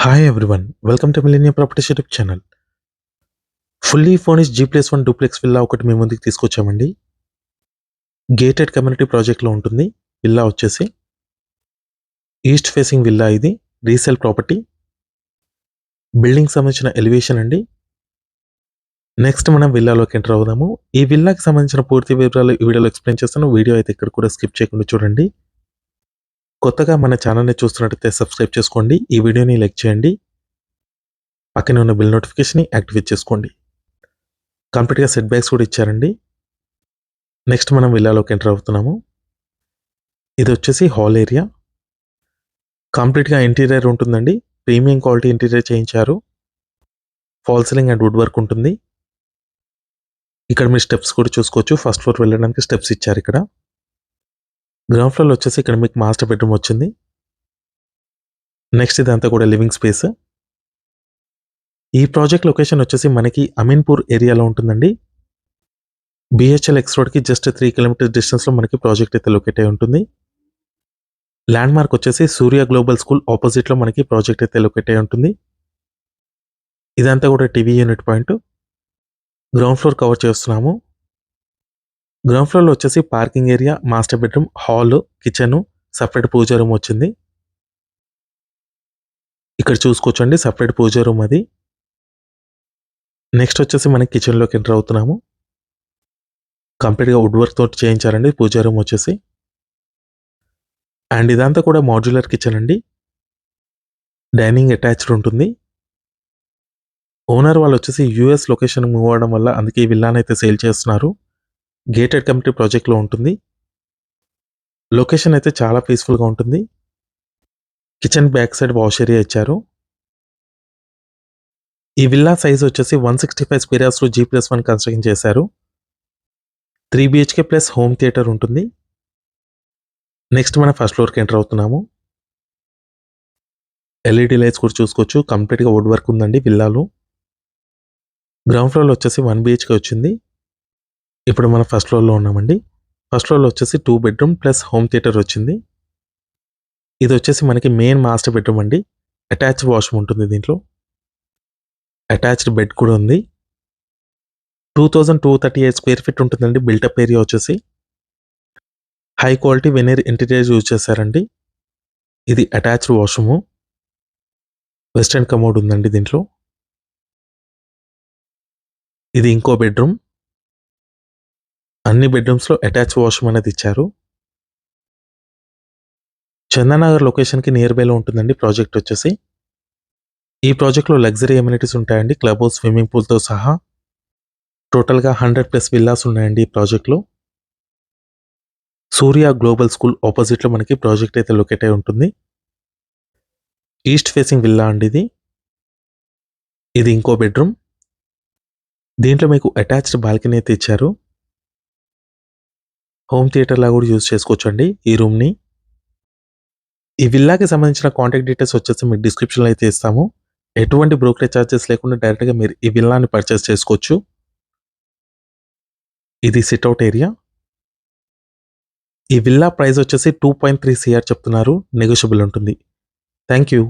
Hi everyone, welcome to Millennium Properties YouTube channel. Fully furnished G+1 duplex villa ఒకటి మీ ముందుకు తీసుకొచ్చామండి. Gated community ప్రాజెక్ట్లో ఉంటుంది. Villa వచ్చేసి east facing villa, ఇది resale property. Building సంబంధించిన elevation అండి. నెక్స్ట్ మనం విల్లాలోకి ఎంటర్ అవుదాము. ఈ విల్లాకి సంబంధించిన పూర్తి వివరాలు ఈ వీడియోలో ఎక్స్ప్లెయిన్ చేస్తాను. వీడియో అయితే ఇక్కడ కూడా స్కిప్ చేయకుండా చూడండి. కొత్తగా మన ఛానల్ని చూస్తున్నట్టయితే సబ్స్క్రైబ్ చేసుకోండి. ఈ వీడియోని లైక్ చేయండి. పక్కనే ఉన్న బిల్ నోటిఫికేషన్ యాక్టివేట్ చేసుకోండి. కంప్లీట్గా సెట్ బ్యాక్స్ కూడా ఇచ్చారండి. నెక్స్ట్ మనం విల్లాలోకి ఎంటర్ అవుతున్నాము. ఇది వచ్చేసి హాల్ ఏరియా. కంప్లీట్గా ఇంటీరియర్ ఉంటుందండి. ప్రీమియం క్వాలిటీ ఇంటీరియర్ చేయించారు. Fall ceiling and wood work ఉంటుంది. ఇక్కడ మీరు స్టెప్స్ కూడా చూసుకోవచ్చు. ఫస్ట్ ఫ్లోర్ వెళ్ళడానికి స్టెప్స్ ఇచ్చారు ఇక్కడ. గ్రౌండ్ ఫ్లోర్లో వచ్చేసి ఇక్కడ మీకు మాస్టర్ బెడ్రూమ్ వచ్చింది. నెక్స్ట్ ఇదంతా కూడా లివింగ్ స్పేస్. ఈ ప్రాజెక్ట్ లొకేషన్ వచ్చేసి మనకి అమీన్పూర్ ఏరియాలో ఉంటుందండి. బిహెచ్ఎల్ ఎక్స్ రోడ్కి జస్ట్ 3 కిలోమీటర్స్ డిస్టెన్స్లో మనకి ప్రాజెక్ట్ అయితే లొకేట్ అయి ఉంటుంది. ల్యాండ్ మార్క్ వచ్చేసి సూర్య గ్లోబల్ స్కూల్ ఆపోజిట్లో మనకి ప్రాజెక్ట్ అయితే లొకేట్ అయి ఉంటుంది. ఇదంతా కూడా TV unit point. Ground floor cover చేస్తున్నాము. గ్రౌండ్ ఫ్లోర్లో వచ్చేసి parking area, master bedroom, hall, kitchen, separate pooja room వచ్చింది. ఇక్కడ చూసుకోవచ్చండి, సపరేట్ పూజా రూమ్ అది. నెక్స్ట్ వచ్చేసి మనకి కిచెన్లోకి ఎంటర్ అవుతున్నాము. కంప్లీట్గా వుడ్ వర్క్ తోటి చేయించారండి పూజా రూమ్ వచ్చేసి. అండ్ ఇదంతా కూడా మాడ్యులర్ కిచెన్ అండి. డైనింగ్ అటాచ్డ్ ఉంటుంది. ఓనర్ వాళ్ళు వచ్చేసి యూఎస్ లొకేషన్ మూవ్ అవడం వల్ల అందుకే ఈ విల్లాని అయితే సేల్ చేస్తున్నారు. గేటెడ్ కమ్యూనిటీ ప్రాజెక్ట్లో ఉంటుంది. లొకేషన్ అయితే చాలా పీస్ఫుల్గా ఉంటుంది. Kitchen back side wash area ఇచ్చారు. ఈ విల్లా సైజ్ వచ్చేసి 165 స్క్వేర్ యార్డ్స్లో G+1 కన్స్ట్రక్షన్ చేశారు. 3 BHK ప్లస్ హోమ్ థియేటర్ ఉంటుంది. నెక్స్ట్ మనం ఫస్ట్ ఫ్లోర్కి ఎంటర్ అవుతున్నాము. ఎల్ఈడి లైట్స్ కూడా చూసుకోవచ్చు. కంప్లీట్గా వుడ్ వర్క్ ఉందండి విల్లాలో. గ్రౌండ్ ఫ్లోర్లో వచ్చేసి 1 BHK వచ్చింది. ఇప్పుడు మనం ఫస్ట్ ఫ్లోర్లో ఉన్నామండి. ఫస్ట్ ఫ్లోర్లో వచ్చేసి 2 బెడ్రూమ్ ప్లస్ హోమ్ థియేటర్ వచ్చింది. ఇది వచ్చేసి మనకి మెయిన్ మాస్టర్ బెడ్రూమ్ అండి. అటాచ్డ్ వాష్రూమ్ ఉంటుంది దీంట్లో. అటాచ్డ్ బెడ్ కూడా ఉంది. 2238 స్క్వేర్ ఫీట్ ఉంటుందండి బిల్టప్ ఏరియా వచ్చేసి. High quality veneer interior use చేశారండి. ఇది అటాచ్డ్ వాష్రూము. వెస్టర్న్ కమోడ్ ఉందండి దీంట్లో. ఇది ఇంకో బెడ్రూమ్. అన్ని బెడ్రూమ్స్లో అటాచ్ వాష్రూమ్ అనేది ఇచ్చారు. చందానగర్ లొకేషన్కి నియర్ బైలో ఉంటుందండి ప్రాజెక్ట్ వచ్చేసి. ఈ ప్రాజెక్ట్లో లగ్జరీ ఎమ్యూనిటీస్ ఉంటాయండి, క్లబ్ హౌస్, స్విమ్మింగ్ పూల్తో సహా. టోటల్గా 100+ విల్లాస్ ఉన్నాయండి ఈ ప్రాజెక్ట్లో. సూర్య గ్లోబల్ స్కూల్ ఆపోజిట్లో మనకి ప్రాజెక్ట్ అయితే లొకేట్ అయి ఉంటుంది. ఈస్ట్ ఫేసింగ్ విల్లా అండి ఇది. ఇది ఇంకో బెడ్రూమ్. దీంట్లో మీకు అటాచ్డ్ బాల్కనీ అయితే ఇచ్చారు. హోమ్ థియేటర్ లాగా కూడా యూజ్ చేసుకోవచ్చండి ఈ రూమ్ని. ఈ విల్లాకి సంబంధించిన కాంటాక్ట్ డీటెయిల్స్ వచ్చేసి మీకు డిస్క్రిప్షన్లో అయితే ఇస్తాము. ఎటువంటి బ్రోకరేజ్ ఛార్జెస్ లేకుండా డైరెక్ట్గా మీరు ఈ విల్లాని పర్చేస్ చేసుకోవచ్చు. ఇది సిట్అవుట్ ఏరియా. ఈ విల్లా ప్రైస్ వచ్చేసి 2.3 CR చెప్తున్నారు. నెగోషియబుల్ ఉంటుంది. Thank you.